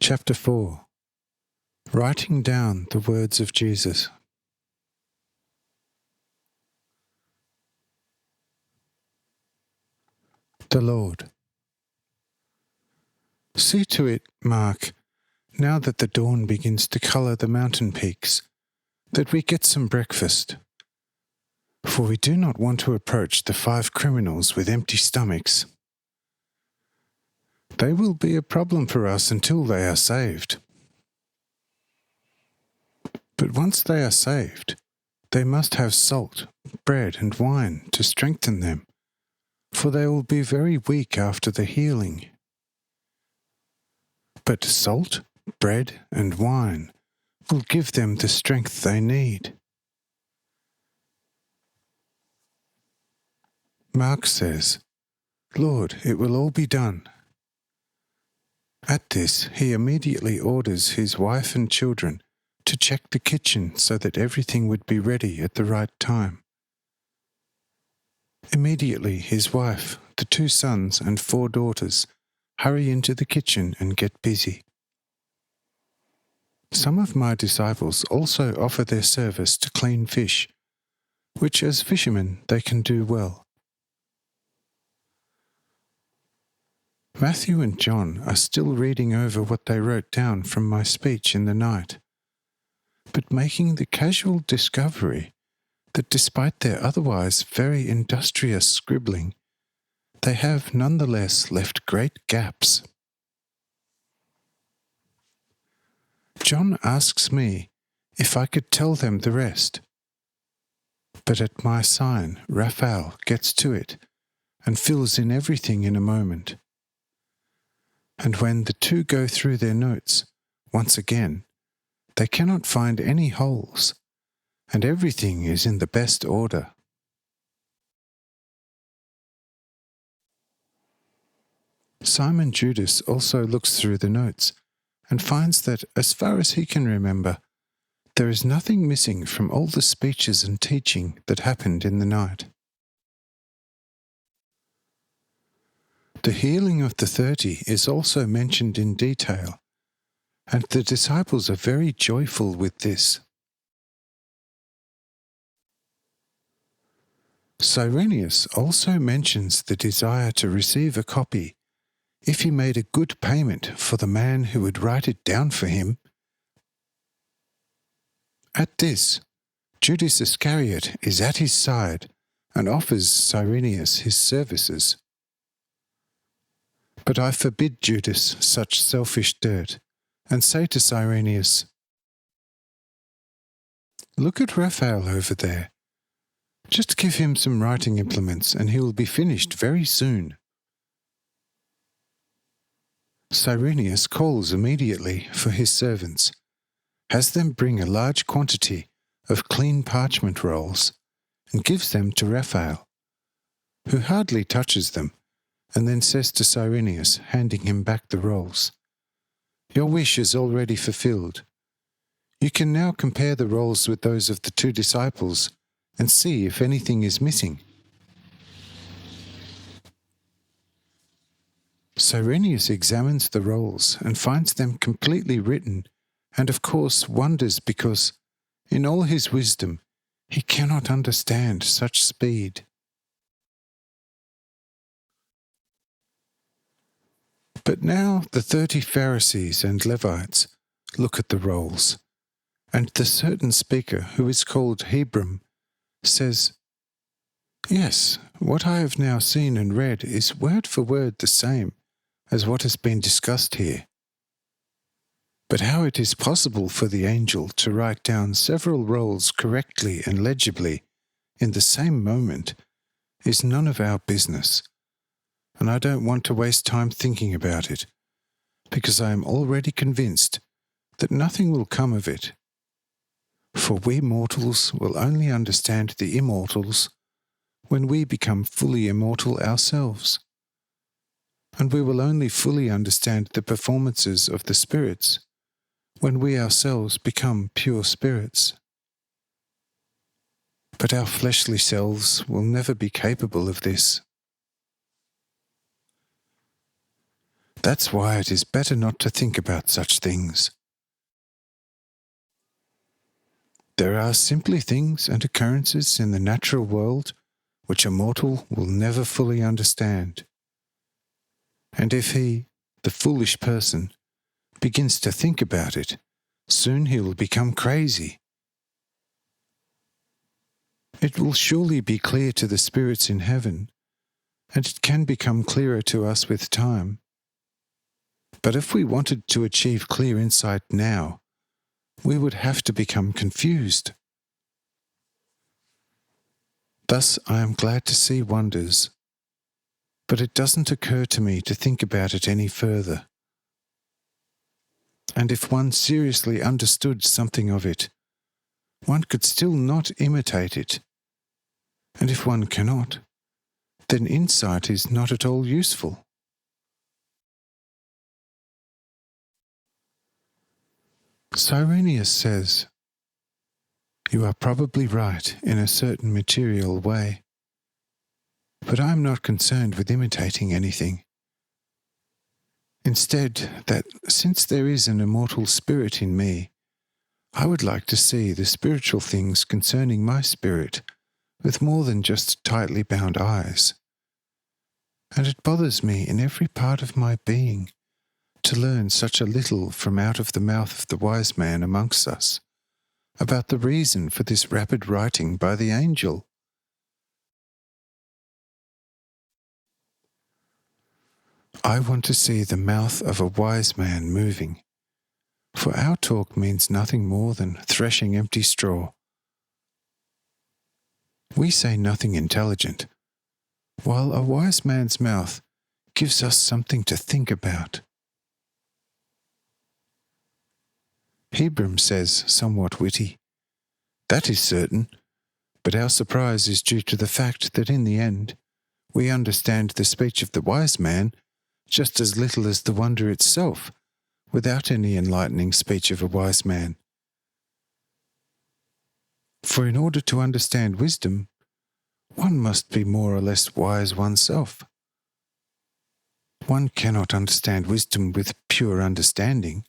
Chapter 4. Writing down the words of Jesus. The Lord. See to it, Mark, now that the dawn begins to colour the mountain peaks, that we get some breakfast. For we do not want to approach the 5 criminals with empty stomachs. They will be a problem for us until they are saved. But once they are saved, they must have salt, bread, and wine to strengthen them, for they will be very weak after the healing. But salt, bread, and wine will give them the strength they need. Mark says, "Lord, it will all be done." At this, he immediately orders his wife and children to check the kitchen so that everything would be ready at the right time. Immediately, his wife, the 2 sons, and 4 daughters hurry into the kitchen and get busy. Some of my disciples also offer their service to clean fish, which as fishermen they can do well. Matthew and John are still reading over what they wrote down from my speech in the night, but making the casual discovery that despite their otherwise very industrious scribbling, they have nonetheless left great gaps. John asks me if I could tell them the rest, but at my sign, Raphael gets to it and fills in everything in a moment. And when the 2 go through their notes, once again, they cannot find any holes, and everything is in the best order. Simon Judas also looks through the notes and finds that, as far as he can remember, there is nothing missing from all the speeches and teaching that happened in the night. The healing of the 30 is also mentioned in detail, and the disciples are very joyful with this. Cyrenius also mentions the desire to receive a copy if he made a good payment for the man who would write it down for him. At this, Judas Iscariot is at his side and offers Cyrenius his services. But I forbid Judas such selfish dirt, and say to Cyrenius, "Look at Raphael over there. Just give him some writing implements and he will be finished very soon." Cyrenius calls immediately for his servants, has them bring a large quantity of clean parchment rolls, and gives them to Raphael, who hardly touches them, and then says to Cyrenius, handing him back the rolls, "Your wish is already fulfilled. You can now compare the rolls with those of the 2 disciples and see if anything is missing." Cyrenius examines the rolls and finds them completely written, and of course wonders because, in all his wisdom, he cannot understand such speed. But now the 30 Pharisees and Levites look at the rolls, and the certain speaker, who is called Hebron, says, "Yes, what I have now seen and read is word for word the same as what has been discussed here. But how it is possible for the angel to write down several rolls correctly and legibly in the same moment is none of our business, and I don't want to waste time thinking about it, because I am already convinced that nothing will come of it. For we mortals will only understand the immortals when we become fully immortal ourselves, and we will only fully understand the performances of the spirits when we ourselves become pure spirits. But our fleshly selves will never be capable of this." That's why it is better not to think about such things. There are simply things and occurrences in the natural world which a mortal will never fully understand. And if he, the foolish person, begins to think about it, soon he will become crazy. It will surely be clear to the spirits in heaven, and it can become clearer to us with time. But if we wanted to achieve clear insight now, we would have to become confused. Thus I am glad to see wonders, but it doesn't occur to me to think about it any further. And if one seriously understood something of it, one could still not imitate it. And if one cannot, then insight is not at all useful. Cyrenius says, "You are probably right in a certain material way, but I am not concerned with imitating anything. Instead, that since there is an immortal spirit in me, I would like to see the spiritual things concerning my spirit with more than just tightly bound eyes. And it bothers me in every part of my being to learn such a little from out of the mouth of the wise man amongst us about the reason for this rapid writing by the angel. I want to see the mouth of a wise man moving, for our talk means nothing more than threshing empty straw. We say nothing intelligent, while a wise man's mouth gives us something to think about." Hebram says, somewhat witty, "That is certain, but our surprise is due to the fact that in the end we understand the speech of the wise man just as little as the wonder itself, without any enlightening speech of a wise man. For in order to understand wisdom, one must be more or less wise oneself. One cannot understand wisdom with pure understanding,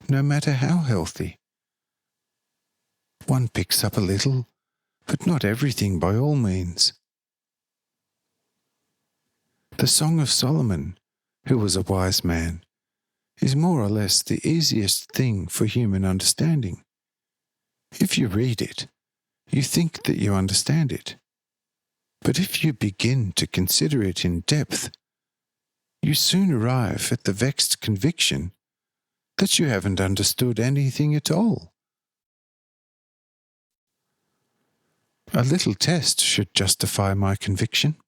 no matter how healthy. One picks up a little, but not everything by all means. The Song of Solomon, who was a wise man, is more or less the easiest thing for human understanding. If you read it, you think that you understand it. But if you begin to consider it in depth, you soon arrive at the vexed conviction that you haven't understood anything at all. A little test should justify my conviction.